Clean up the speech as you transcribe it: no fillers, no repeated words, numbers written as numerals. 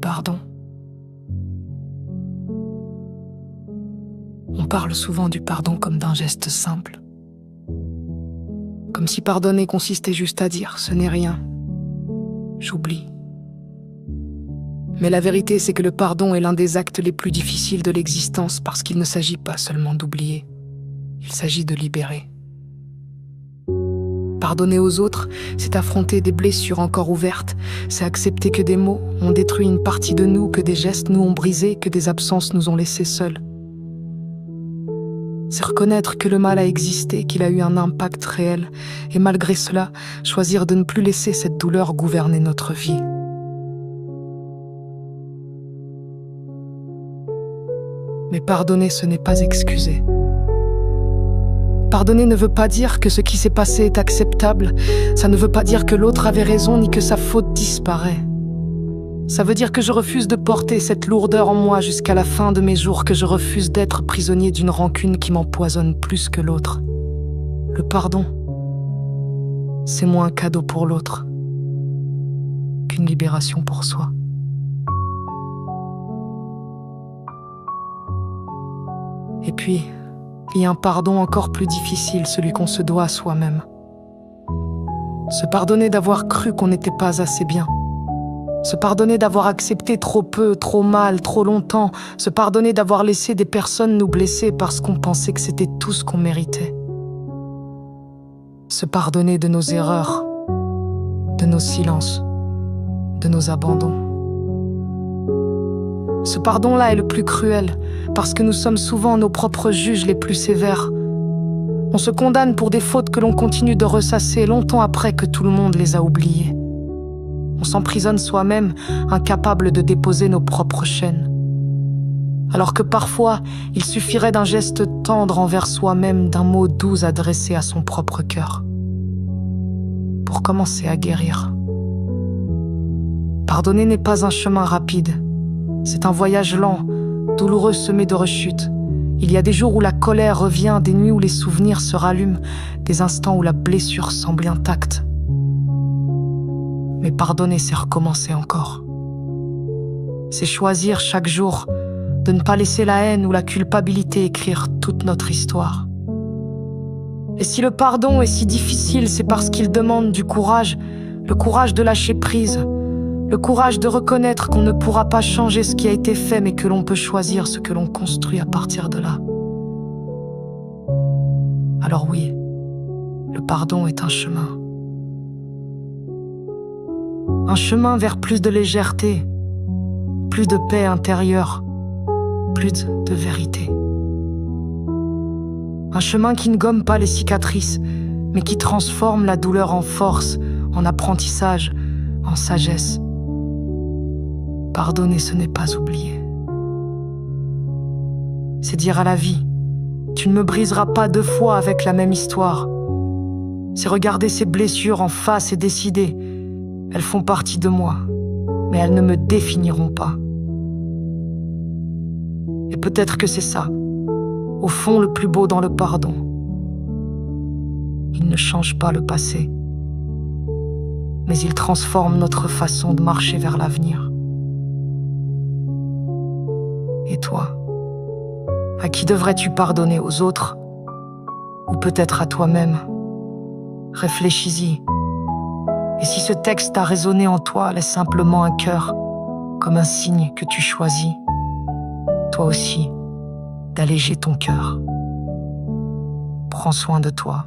pardon. On parle souvent du pardon comme d'un geste simple. Comme si pardonner consistait juste à dire « ce n'est rien, j'oublie ». Mais la vérité, c'est que le pardon est l'un des actes les plus difficiles de l'existence parce qu'il ne s'agit pas seulement d'oublier, il s'agit de libérer. Pardonner aux autres, c'est affronter des blessures encore ouvertes, c'est accepter que des mots ont détruit une partie de nous, que des gestes nous ont brisés, que des absences nous ont laissés seuls. C'est reconnaître que le mal a existé, qu'il a eu un impact réel, et malgré cela, choisir de ne plus laisser cette douleur gouverner notre vie. Mais pardonner, ce n'est pas excuser. Pardonner ne veut pas dire que ce qui s'est passé est acceptable, ça ne veut pas dire que l'autre avait raison ni que sa faute disparaît. Ça veut dire que je refuse de porter cette lourdeur en moi jusqu'à la fin de mes jours, que je refuse d'être prisonnier d'une rancune qui m'empoisonne plus que l'autre. Le pardon, c'est moins un cadeau pour l'autre qu'une libération pour soi. Et puis, il y a un pardon encore plus difficile, celui qu'on se doit à soi-même. Se pardonner d'avoir cru qu'on n'était pas assez bien. Se pardonner d'avoir accepté trop peu, trop mal, trop longtemps. Se pardonner d'avoir laissé des personnes nous blesser parce qu'on pensait que c'était tout ce qu'on méritait. Se pardonner de nos erreurs, de nos silences, de nos abandons. Ce pardon-là est le plus cruel, parce que nous sommes souvent nos propres juges les plus sévères. On se condamne pour des fautes que l'on continue de ressasser longtemps après que tout le monde les a oubliées. On s'emprisonne soi-même, incapable de déposer nos propres chaînes. Alors que parfois, il suffirait d'un geste tendre envers soi-même, d'un mot doux adressé à son propre cœur, pour commencer à guérir. Pardonner n'est pas un chemin rapide. C'est un voyage lent, douloureux, semé de rechutes. Il y a des jours où la colère revient, des nuits où les souvenirs se rallument, des instants où la blessure semble intacte. Mais pardonner, c'est recommencer encore. C'est choisir chaque jour de ne pas laisser la haine ou la culpabilité écrire toute notre histoire. Et si le pardon est si difficile, c'est parce qu'il demande du courage, le courage de lâcher prise, le courage de reconnaître qu'on ne pourra pas changer ce qui a été fait, mais que l'on peut choisir ce que l'on construit à partir de là. Alors oui, le pardon est un chemin. Un chemin vers plus de légèreté, plus de paix intérieure, plus de vérité. Un chemin qui ne gomme pas les cicatrices, mais qui transforme la douleur en force, en apprentissage, en sagesse. Pardonner, ce n'est pas oublier. C'est dire à la vie, tu ne me briseras pas deux fois avec la même histoire. C'est regarder ces blessures en face et décider, elles font partie de moi, mais elles ne me définiront pas. Et peut-être que c'est ça, au fond, le plus beau dans le pardon. Il ne change pas le passé, mais il transforme notre façon de marcher vers l'avenir. Et toi, à qui devrais-tu pardonner, aux autres ou peut-être à toi-même? Réfléchis-y. Et si ce texte a résonné en toi, laisse simplement un cœur, comme un signe que tu choisis, toi aussi, d'alléger ton cœur. Prends soin de toi.